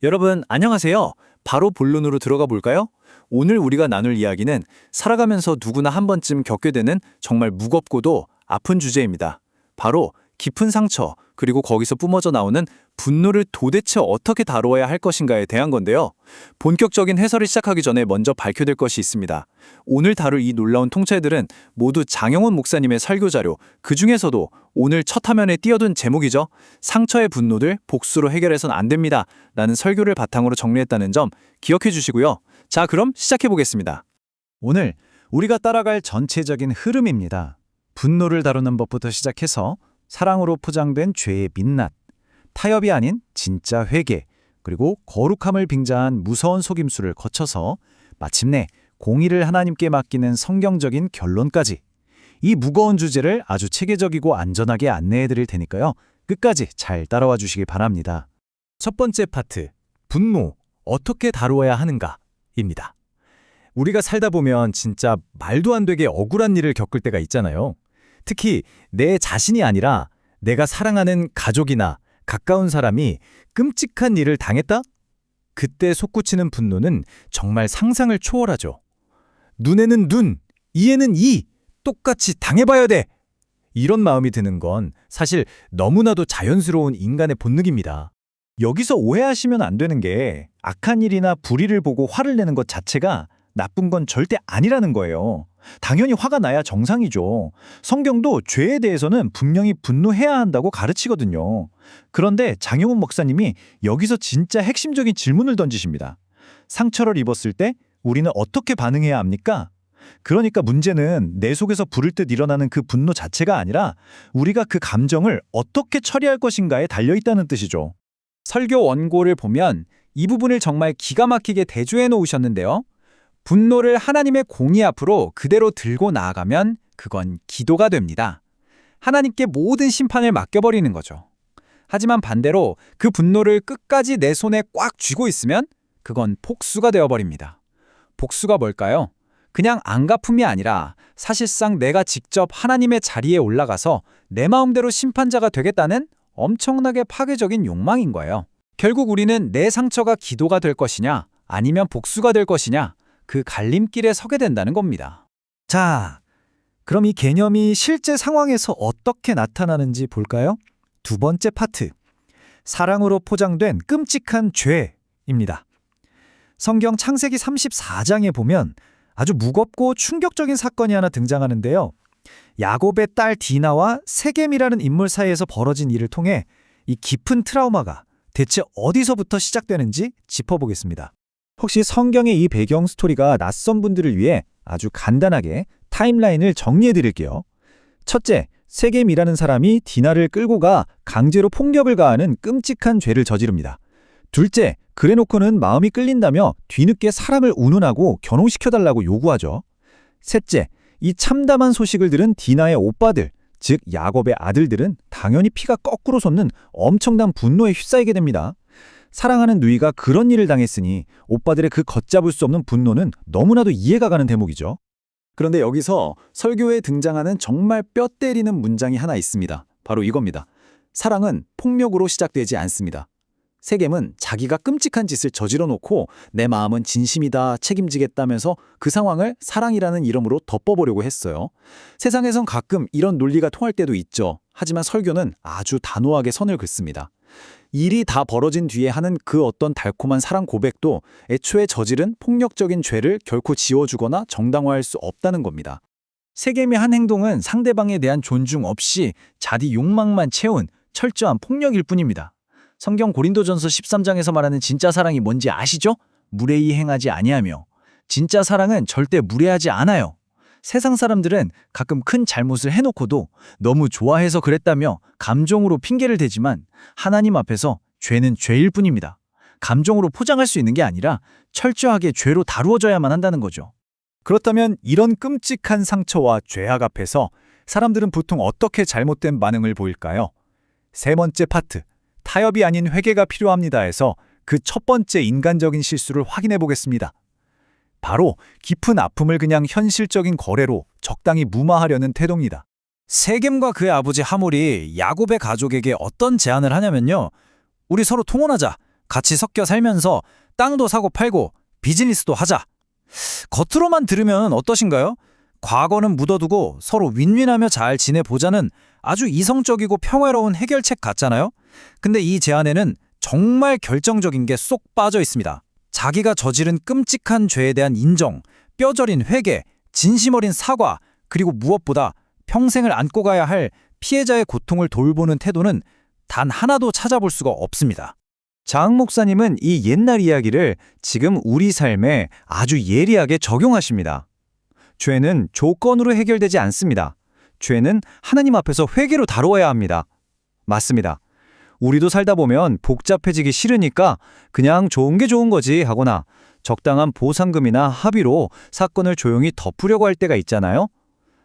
여러분, 안녕하세요. 바로 본론으로 들어가 볼까요? 오늘 우리가 나눌 이야기는 살아가면서 누구나 한 번쯤 겪게 되는 정말 무겁고도 아픈 주제입니다. 바로 깊은 상처, 그리고 거기서 뿜어져 나오는 분노를 도대체 어떻게 다루어야 할 것인가에 대한 건데요. 본격적인 해설을 시작하기 전에 먼저 밝혀될 것이 있습니다. 오늘 다룰 이 놀라운 통찰들은 모두 장영훈 목사님의 설교 자료, 그 중에서도 오늘 첫 화면에 띄어둔 제목이죠. 상처의 분노들 복수로 해결해선 안 됩니다. 라는 설교를 바탕으로 정리했다는 점 기억해 주시고요. 자, 그럼 시작해 보겠습니다. 오늘 우리가 따라갈 전체적인 흐름입니다. 분노를 다루는 법부터 시작해서 사랑으로 포장된 죄의 민낯, 타협이 아닌 진짜 회개, 그리고 거룩함을 빙자한 무서운 속임수를 거쳐서 마침내 공의를 하나님께 맡기는 성경적인 결론까지, 이 무거운 주제를 아주 체계적이고 안전하게 안내해 드릴 테니까요. 끝까지 잘 따라와 주시기 바랍니다. 첫 번째 파트, 분노, 어떻게 다루어야 하는가입니다. 우리가 살다 보면 진짜 말도 안 되게 억울한 일을 겪을 때가 있잖아요. 특히 내 자신이 아니라 내가 사랑하는 가족이나 가까운 사람이 끔찍한 일을 당했다? 그때 솟구치는 분노는 정말 상상을 초월하죠. 눈에는 눈, 이에는 이, 똑같이 당해봐야 돼! 이런 마음이 드는 건 사실 너무나도 자연스러운 인간의 본능입니다. 여기서 오해하시면 안 되는 게 악한 일이나 불의를 보고 화를 내는 것 자체가 나쁜 건 절대 아니라는 거예요. 당연히 화가 나야 정상이죠. 성경도 죄에 대해서는 분명히 분노해야 한다고 가르치거든요. 그런데 장영훈 목사님이 여기서 진짜 핵심적인 질문을 던지십니다. 상처를 입었을 때 우리는 어떻게 반응해야 합니까? 그러니까 문제는 내 속에서 부를 듯 일어나는 그 분노 자체가 아니라 우리가 그 감정을 어떻게 처리할 것인가에 달려있다는 뜻이죠. 설교 원고를 보면 이 부분을 정말 기가 막히게 대조해 놓으셨는데요. 분노를 하나님의 공의 앞으로 그대로 들고 나아가면 그건 기도가 됩니다. 하나님께 모든 심판을 맡겨버리는 거죠. 하지만 반대로 그 분노를 끝까지 내 손에 꽉 쥐고 있으면 그건 복수가 되어버립니다. 복수가 뭘까요? 그냥 안갚음이 아니라 사실상 내가 직접 하나님의 자리에 올라가서 내 마음대로 심판자가 되겠다는 엄청나게 파괴적인 욕망인 거예요. 결국 우리는 내 상처가 기도가 될 것이냐 아니면 복수가 될 것이냐, 그 갈림길에 서게 된다는 겁니다. 자, 그럼 이 개념이 실제 상황에서 어떻게 나타나는지 볼까요? 두 번째 파트, 사랑으로 포장된 끔찍한 죄입니다. 성경 창세기 34장에 보면 아주 무겁고 충격적인 사건이 하나 등장하는데요. 야곱의 딸 디나와 세겜이라는 인물 사이에서 벌어진 일을 통해 이 깊은 트라우마가 대체 어디서부터 시작되는지 짚어보겠습니다. 혹시 성경의 이 배경 스토리가 낯선 분들을 위해 아주 간단하게 타임라인을 정리해 드릴게요. 첫째, 세겜이라는 사람이 디나를 끌고 가 강제로 폭력을 가하는 끔찍한 죄를 저지릅니다. 둘째, 그래놓고는 마음이 끌린다며 뒤늦게 사람을 운운하고 결혼시켜달라고 요구하죠. 셋째, 이 참담한 소식을 들은 디나의 오빠들, 즉 야곱의 아들들은 당연히 피가 거꾸로 솟는 엄청난 분노에 휩싸이게 됩니다. 사랑하는 누이가 그런 일을 당했으니 오빠들의 그 걷잡을 수 없는 분노는 너무나도 이해가 가는 대목이죠. 그런데 여기서 설교에 등장하는 정말 뼈 때리는 문장이 하나 있습니다. 바로 이겁니다. 사랑은 폭력으로 시작되지 않습니다. 세겜은 자기가 끔찍한 짓을 저질러 놓고 내 마음은 진심이다, 책임지겠다면서 그 상황을 사랑이라는 이름으로 덮어보려고 했어요. 세상에선 가끔 이런 논리가 통할 때도 있죠. 하지만 설교는 아주 단호하게 선을 긋습니다. 일이 다 벌어진 뒤에 하는 그 어떤 달콤한 사랑 고백도 애초에 저지른 폭력적인 죄를 결코 지워주거나 정당화할 수 없다는 겁니다. 세겜의 한 행동은 상대방에 대한 존중 없이 자기 욕망만 채운 철저한 폭력일 뿐입니다. 성경 고린도전서 13장에서 말하는 진짜 사랑이 뭔지 아시죠? 무례히 행하지 아니하며. 진짜 사랑은 절대 무례하지 않아요. 세상 사람들은 가끔 큰 잘못을 해놓고도 너무 좋아해서 그랬다며 감정으로 핑계를 대지만 하나님 앞에서 죄는 죄일 뿐입니다. 감정으로 포장할 수 있는 게 아니라 철저하게 죄로 다루어져야만 한다는 거죠. 그렇다면 이런 끔찍한 상처와 죄악 앞에서 사람들은 보통 어떻게 잘못된 반응을 보일까요? 세 번째 파트, 타협이 아닌 회개가 필요합니다에서 그 첫 번째 인간적인 실수를 확인해 보겠습니다. 바로 깊은 아픔을 그냥 현실적인 거래로 적당히 무마하려는 태도입니다. 세겜과 그의 아버지 하몰이 야곱의 가족에게 어떤 제안을 하냐면요. 우리 서로 통혼하자. 같이 섞여 살면서 땅도 사고 팔고 비즈니스도 하자. 겉으로만 들으면 어떠신가요? 과거는 묻어두고 서로 윈윈하며 잘 지내보자는 아주 이성적이고 평화로운 해결책 같잖아요? 근데 이 제안에는 정말 결정적인 게 쏙 빠져 있습니다. 자기가 저지른 끔찍한 죄에 대한 인정, 뼈저린 회개, 진심 어린 사과, 그리고 무엇보다 평생을 안고 가야 할 피해자의 고통을 돌보는 태도는 단 하나도 찾아볼 수가 없습니다. 장 목사님은 이 옛날 이야기를 지금 우리 삶에 아주 예리하게 적용하십니다. 죄는 조건으로 해결되지 않습니다. 죄는 하나님 앞에서 회개로 다루어야 합니다. 맞습니다. 우리도 살다 보면 복잡해지기 싫으니까 그냥 좋은 게 좋은 거지 하거나 적당한 보상금이나 합의로 사건을 조용히 덮으려고 할 때가 있잖아요.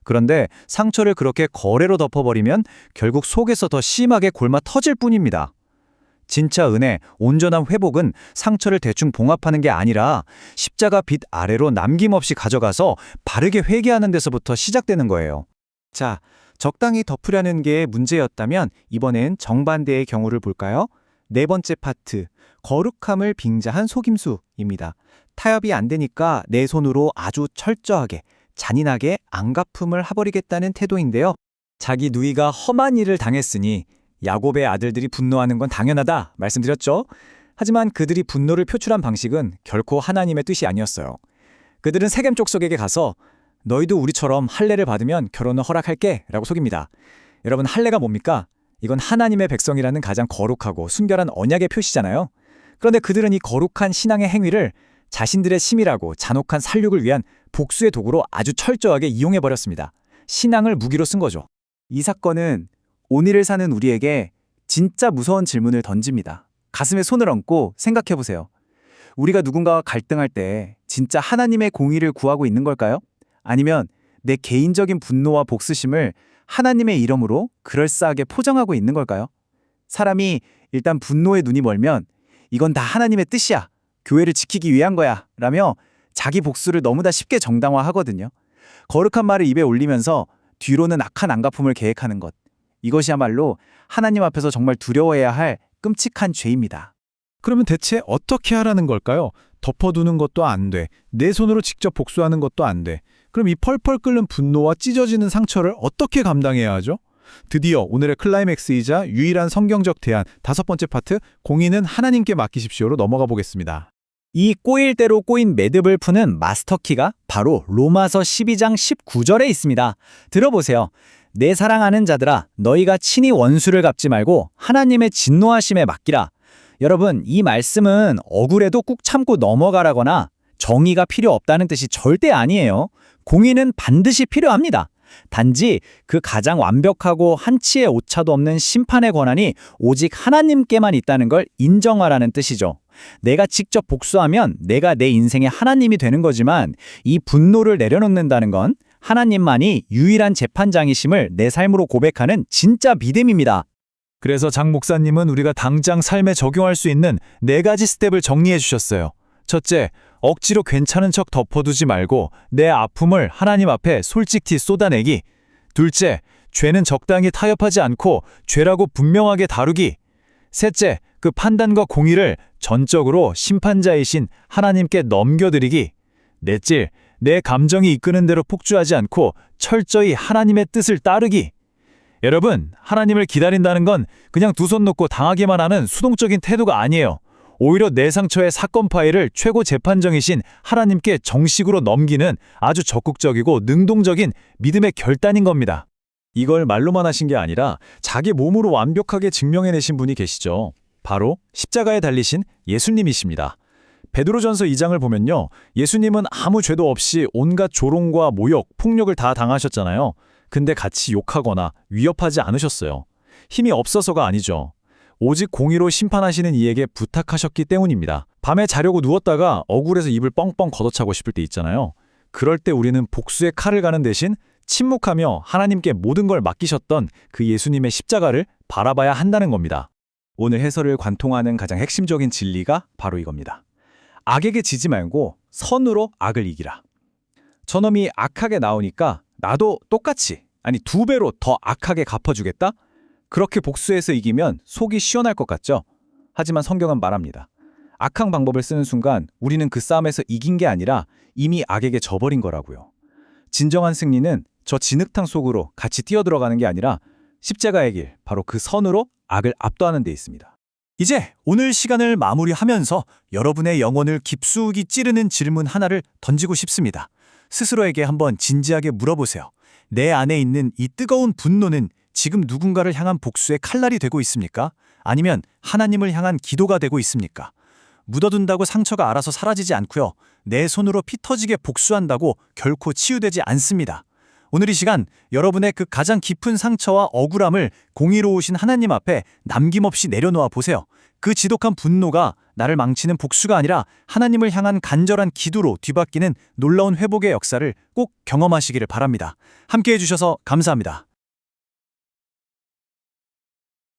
그런데 상처를 그렇게 거래로 덮어버리면 결국 속에서 더 심하게 골마 터질 뿐입니다. 진짜 은혜, 온전한 회복은 상처를 대충 봉합하는 게 아니라 십자가 빛 아래로 남김없이 가져가서 바르게 회개하는 데서부터 시작되는 거예요. 자, 적당히 덮으려는 게 문제였다면 이번엔 정반대의 경우를 볼까요? 네 번째 파트, 거룩함을 빙자한 속임수입니다. 타협이 안 되니까 내 손으로 아주 철저하게, 잔인하게 안갚음을 해버리겠다는 태도인데요. 자기 누이가 험한 일을 당했으니 야곱의 아들들이 분노하는 건 당연하다 말씀드렸죠. 하지만 그들이 분노를 표출한 방식은 결코 하나님의 뜻이 아니었어요. 그들은 세겜 족속에게 가서 너희도 우리처럼 할례를 받으면 결혼을 허락할게 라고 속입니다. 여러분, 할례가 뭡니까? 이건 하나님의 백성이라는 가장 거룩하고 순결한 언약의 표시잖아요. 그런데 그들은 이 거룩한 신앙의 행위를 자신들의 치밀하고 잔혹한 살육을 위한 복수의 도구로 아주 철저하게 이용해버렸습니다. 신앙을 무기로 쓴 거죠. 이 사건은 오늘을 사는 우리에게 진짜 무서운 질문을 던집니다. 가슴에 손을 얹고 생각해보세요. 우리가 누군가와 갈등할 때 진짜 하나님의 공의를 구하고 있는 걸까요? 아니면 내 개인적인 분노와 복수심을 하나님의 이름으로 그럴싸하게 포장하고 있는 걸까요? 사람이 일단 분노에 눈이 멀면 이건 다 하나님의 뜻이야, 교회를 지키기 위한 거야 라며 자기 복수를 너무나 쉽게 정당화하거든요. 거룩한 말을 입에 올리면서 뒤로는 악한 안갚음을 계획하는 것. 이것이야말로 하나님 앞에서 정말 두려워해야 할 끔찍한 죄입니다. 그러면 대체 어떻게 하라는 걸까요? 덮어두는 것도 안 돼. 내 손으로 직접 복수하는 것도 안 돼. 그럼 이 펄펄 끓는 분노와 찢어지는 상처를 어떻게 감당해야 하죠? 드디어 오늘의 클라이맥스이자 유일한 성경적 대안 5번째 파트, 공의는 하나님께 맡기십시오로 넘어가 보겠습니다. 이 꼬일 대로 꼬인 매듭을 푸는 마스터키가 바로 로마서 12장 19절에 있습니다. 들어보세요. 내 사랑하는 자들아, 너희가 친히 원수를 갚지 말고 하나님의 진노하심에 맡기라. 여러분, 이 말씀은 억울해도 꾹 참고 넘어가라거나 정의가 필요 없다는 뜻이 절대 아니에요. 공의는 반드시 필요합니다. 단지 그 가장 완벽하고 한치의 오차도 없는 심판의 권한이 오직 하나님께만 있다는 걸 인정하라는 뜻이죠. 내가 직접 복수하면 내가 내 인생의 하나님이 되는 거지만 이 분노를 내려놓는다는 건 하나님만이 유일한 재판장이심을 내 삶으로 고백하는 진짜 믿음입니다. 그래서 장 목사님은 우리가 당장 삶에 적용할 수 있는 4가지 스텝을 정리해 주셨어요. 첫째, 억지로 괜찮은 척 덮어두지 말고 내 아픔을 하나님 앞에 솔직히 쏟아내기. 둘째, 죄는 적당히 타협하지 않고 죄라고 분명하게 다루기. 셋째, 그 판단과 공의를 전적으로 심판자이신 하나님께 넘겨드리기. 넷째, 내 감정이 이끄는 대로 폭주하지 않고 철저히 하나님의 뜻을 따르기. 여러분, 하나님을 기다린다는 건 그냥 두 손 놓고 당하기만 하는 수동적인 태도가 아니에요. 오히려 내 상처의 사건 파일을 최고 재판정이신 하나님께 정식으로 넘기는 아주 적극적이고 능동적인 믿음의 결단인 겁니다. 이걸 말로만 하신 게 아니라 자기 몸으로 완벽하게 증명해내신 분이 계시죠. 바로 십자가에 달리신 예수님이십니다. 베드로전서 2장을 보면요, 예수님은 아무 죄도 없이 온갖 조롱과 모욕, 폭력을 다 당하셨잖아요. 근데 같이 욕하거나 위협하지 않으셨어요. 힘이 없어서가 아니죠. 오직 공의로 심판하시는 이에게 부탁하셨기 때문입니다. 밤에 자려고 누웠다가 억울해서 입을 뻥뻥 걷어차고 싶을 때 있잖아요. 그럴 때 우리는 복수의 칼을 가는 대신 침묵하며 하나님께 모든 걸 맡기셨던 그 예수님의 십자가를 바라봐야 한다는 겁니다. 오늘 해설을 관통하는 가장 핵심적인 진리가 바로 이겁니다. 악에게 지지 말고 선으로 악을 이기라. 저놈이 악하게 나오니까 나도 똑같이, 아니 2배로 더 악하게 갚아주겠다? 그렇게 복수해서 이기면 속이 시원할 것 같죠? 하지만 성경은 말합니다. 악한 방법을 쓰는 순간 우리는 그 싸움에서 이긴 게 아니라 이미 악에게 져버린 거라고요. 진정한 승리는 저 진흙탕 속으로 같이 뛰어들어가는 게 아니라 십자가의 길, 바로 그 선으로 악을 압도하는 데 있습니다. 이제 오늘 시간을 마무리하면서 여러분의 영혼을 깊숙이 찌르는 질문 하나를 던지고 싶습니다. 스스로에게 한번 진지하게 물어보세요. 내 안에 있는 이 뜨거운 분노는 지금 누군가를 향한 복수의 칼날이 되고 있습니까? 아니면 하나님을 향한 기도가 되고 있습니까? 묻어둔다고 상처가 알아서 사라지지 않고요. 내 손으로 피 터지게 복수한다고 결코 치유되지 않습니다. 오늘 이 시간 여러분의 그 가장 깊은 상처와 억울함을 공의로우신 하나님 앞에 남김없이 내려놓아 보세요. 그 지독한 분노가 나를 망치는 복수가 아니라 하나님을 향한 간절한 기도로 뒤바뀌는 놀라운 회복의 역사를 꼭 경험하시기를 바랍니다. 함께해 주셔서 감사합니다.